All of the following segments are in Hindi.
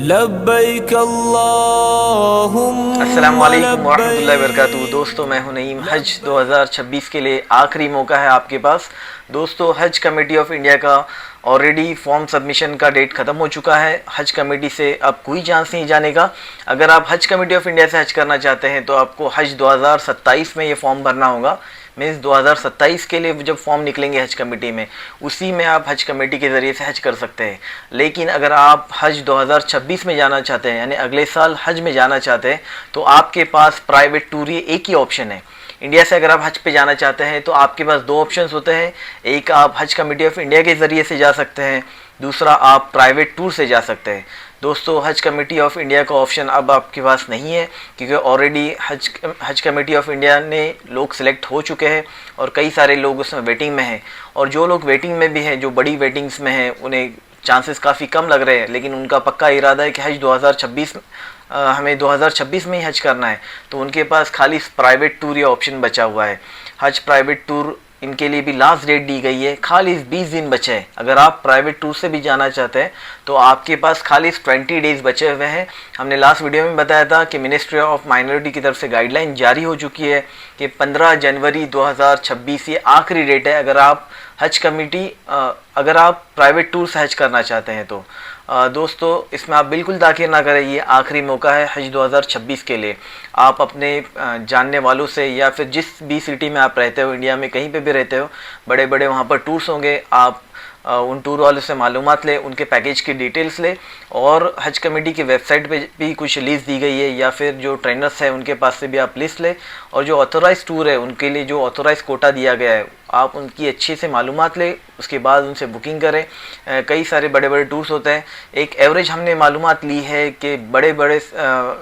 लब्बैक अल्लाहुम्मा अस्सलामुअलैकुम वरहमतुल्लाहि लब्बैक। वबरकातुहू। दोस्तों, मैं हूं नईम। हज 2026 के लिए आखिरी मौका है आपके पास। दोस्तों, हज कमेटी ऑफ इंडिया का ऑलरेडी फॉर्म सबमिशन का डेट ख़त्म हो चुका है। हज कमेटी से अब कोई चांस नहीं जाने का। अगर आप हज कमेटी ऑफ इंडिया से हज करना चाहते हैं तो आपको हज 2027 में ये फॉर्म भरना होगा। मीन्स 2027 के लिए जब फॉर्म निकलेंगे हज कमेटी में, उसी में आप हज कमेटी के ज़रिए से हज कर सकते हैं। लेकिन अगर आप हज 2026 में जाना चाहते हैं, यानी अगले साल हज में जाना चाहते हैं, तो आपके पास प्राइवेट टूर, ये एक ही ऑप्शन है। इंडिया से अगर आप हज पे जाना चाहते हैं तो आपके पास दो ऑप्शंस होते हैं। एक, आप हज कमेटी ऑफ इंडिया के ज़रिए से जा सकते हैं। दूसरा, आप प्राइवेट टूर से जा सकते हैं। दोस्तों, हज कमेटी ऑफ इंडिया का ऑप्शन अब आपके पास नहीं है, क्योंकि ऑलरेडी हज कमेटी ऑफ इंडिया ने लोग सिलेक्ट हो चुके हैं और कई सारे लोग उसमें वेटिंग में हैं। और जो लोग वेटिंग में भी हैं, जो बड़ी वेटिंग्स में हैं, उन्हें चांसेस काफ़ी कम लग रहे हैं। लेकिन उनका पक्का इरादा है कि हज 2026 हमें 2026 में ही हज करना है, तो उनके पास खाली प्राइवेट टूर या ऑप्शन बचा हुआ है। हज प्राइवेट टूर, इनके लिए भी लास्ट डेट दी गई है, खाली 20 दिन बचे हैं। अगर आप प्राइवेट टूर से भी जाना चाहते हैं तो आपके पास खाली 20 डेज़ बचे हुए हैं। हमने लास्ट वीडियो में बताया था कि मिनिस्ट्री ऑफ माइनॉरिटी की तरफ से गाइडलाइन जारी हो चुकी है कि 15 जनवरी 2026 ये आखिरी डेट है अगर आप हज कमेटी अगर आप प्राइवेट टूर से हज करना चाहते हैं तो। दोस्तों, इसमें आप बिल्कुल ताख़ीर ना करें, ये आखिरी मौका है हज 2026 के लिए। आप अपने जानने वालों से, या फिर जिस भी सिटी में आप रहते हो, इंडिया में कहीं पे भी रहते हो, बड़े बड़े वहाँ पर टूर्स होंगे, आप उन टूर वालों से मालूमात लें, उनके पैकेज की डिटेल्स लें। और हज कमेटी की वेबसाइट पे भी कुछ लिस्ट दी गई है, या फिर जो ट्रेनर्स हैं उनके पास से भी आप लिस्ट लें। और जो ऑथोराइज टूर है, उनके लिए जो ऑथोराइज कोटा दिया गया है, आप उनकी अच्छे से मालूमात लें, उसके बाद उनसे बुकिंग करें। कई सारे बड़े बड़े टूर्स होते हैं। एक एवरेज हमने मालूमात ली है कि बड़े बड़े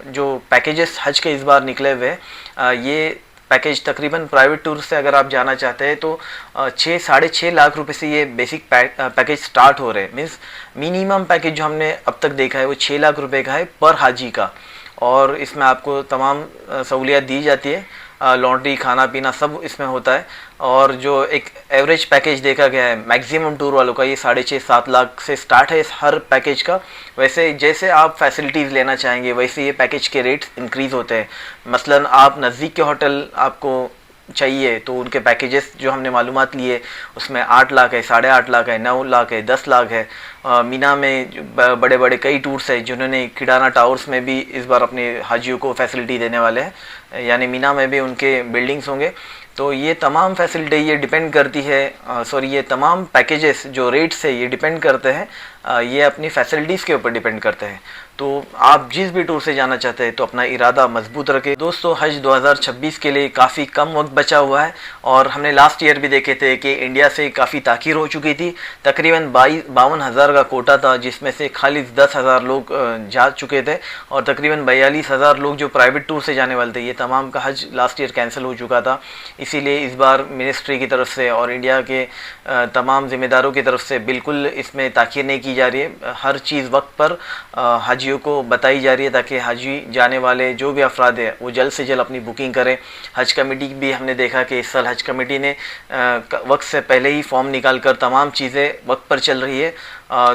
जो पैकेजेस हज के इस बार निकले हुए हैं, ये पैकेज तकरीबन प्राइवेट टूर से अगर आप जाना चाहते हैं तो 6-6.5 लाख रुपए से ये बेसिक पैकेज स्टार्ट हो रहे हैं। मीन्स मिनिमम पैकेज जो हमने अब तक देखा है वो 6 लाख रुपए का है पर हाजी का। और इसमें आपको तमाम सहूलियत दी जाती है, लॉन्ड्री, खाना पीना सब इसमें होता है। और जो एक एवरेज पैकेज देखा गया है मैक्सिमम टूर वालों का, ये 6.5-7 लाख से स्टार्ट है हर पैकेज का। वैसे जैसे आप फैसिलिटीज़ लेना चाहेंगे वैसे ये पैकेज के रेट्स इंक्रीज़ होते हैं। मसलन आप नज़दीक के होटल आपको चाहिए तो उनके पैकेजेस जो हमने मालूमात लिए उसमें 8 लाख है, 8.5 लाख है, 9 लाख है, 10 लाख है। मीना में बड़े बड़े कई टूर्स हैं जिन्होंने किडाना टावर्स में भी इस बार अपने हाजियों को फैसिलिटी देने वाले हैं, यानी मीना में भी उनके बिल्डिंग्स होंगे। तो ये तमाम फैसिलिटी ये डिपेंड करती है, ये तमाम पैकेजेस जो रेट्स है ये डिपेंड करते हैं, ये अपनी फैसिलिटीज़ के ऊपर डिपेंड करते हैं। तो आप जिस भी टूर से जाना चाहते हैं तो अपना इरादा मजबूत रखें। दोस्तों, हज 2026 के लिए काफ़ी कम वक्त बचा हुआ है। और हमने लास्ट ईयर भी देखे थे कि इंडिया से काफ़ी ताख़ीर हो चुकी थी। तकरीबन 52,000 का कोटा था, जिसमें से खाली 10,000 लोग जा चुके थे। और तकरीबन 42,000 लोग जो प्राइवेट टूर से जाने वाले थे, ये तमाम का हज लास्ट ईयर कैंसिल हो चुका था। इसीलिए इस बार मिनिस्ट्री की तरफ से और इंडिया के तमाम ज़िम्मेदारों की तरफ से बिल्कुल इसमें ताख़ीर नहीं की जा रही है। हर चीज़ वक्त पर हाजियों को बताई जा रही है, ताकि हाजी जाने वाले जो भी अफराद हैं वो जल्द से जल्द अपनी बुकिंग करें। हज कमेटी भी हमने देखा कि इस साल हज कमेटी ने वक्त से पहले ही फॉर्म निकाल कर तमाम चीज़ें वक्त पर चल रही है।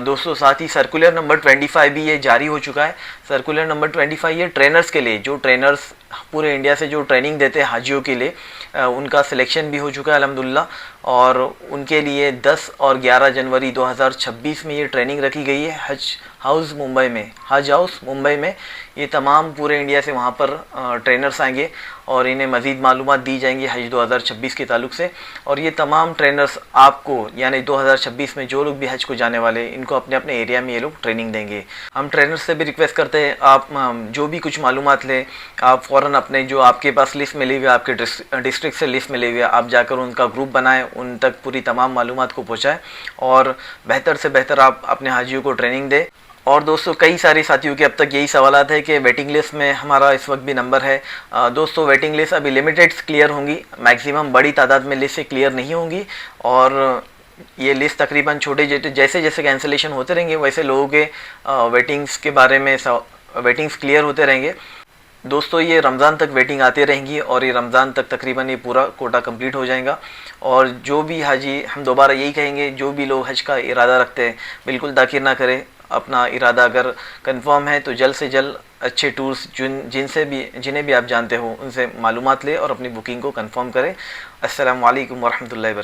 दोस्तों, साथ ही सर्कुलर नंबर 25 भी ये जारी हो चुका है। सर्कुलर नंबर 25 ये ट्रेनर्स के लिए, जो ट्रेनर्स पूरे इंडिया से जो ट्रेनिंग देते हैं हाजियों के लिए, उनका सिलेक्शन भी हो चुका है अल्हम्दुलिल्लाह। और उनके लिए 10 और 11 जनवरी 2026 में ये ट्रेनिंग रखी गई है हज हाउस मुंबई में, हज हाउस मुंबई में। ये तमाम पूरे इंडिया से वहाँ पर ट्रेनर्स आएंगे और इन्हें मज़ीद मालूमात दी जाएंगी हज 2026 के ताल्लुक से। और ये तमाम ट्रेनर्स आपको, यानी 2026 में जो लोग भी हज को जाने वाले, इनको अपने अपने एरिया में ये लोग ट्रेनिंग देंगे। हम ट्रेनर्स से भी रिक्वेस्ट करते हैं, आप जो भी कुछ मालूमात लें, आप फ़ौरन अपने जो आपके पास लिस्ट मिली हुई है, आपके डिस्ट्रिक्ट से लिस्ट मिली हुई है, आप जाकर उनका ग्रुप बनाएं, उन तक पूरी तमाम मालूमात को पहुँचाएँ और बेहतर से बेहतर आप अपने हाजियों को ट्रेनिंग दें। और दोस्तों, कई सारे साथियों के अब तक यही सवालात है कि वेटिंग लिस्ट में हमारा इस वक्त भी नंबर है। दोस्तों, वेटिंग लिस्ट अभी लिमिटेड क्लियर होंगी, मैक्सिमम बड़ी तादाद में लिस्ट से क्लियर नहीं होंगी। और ये लिस्ट तकरीबन छोटे जैसे जैसे कैंसिलेशन होते रहेंगे वैसे लोगों के वेटिंग्स के बारे में वेटिंग्स क्लियर होते रहेंगे। दोस्तों, ये रमज़ान तक वेटिंग आती रहेंगी और ये रमज़ान तक तकरीबन ये पूरा कोटा कंप्लीट हो जाएगा। और जो भी हाजी, हम दोबारा यही कहेंगे, जो भी लोग हज का इरादा रखते हैं बिल्कुल ताख़ीर ना करें, अपना इरादा अगर कंफर्म है तो जल्द से जल्द अच्छे टूर्स जिन्हें भी आप जानते हो उनसे मालूमात लें और अपनी बुकिंग को कंफर्म करें। अस्सलामु अलैकुम वरहमतुल्लाहि वबरकातुहू।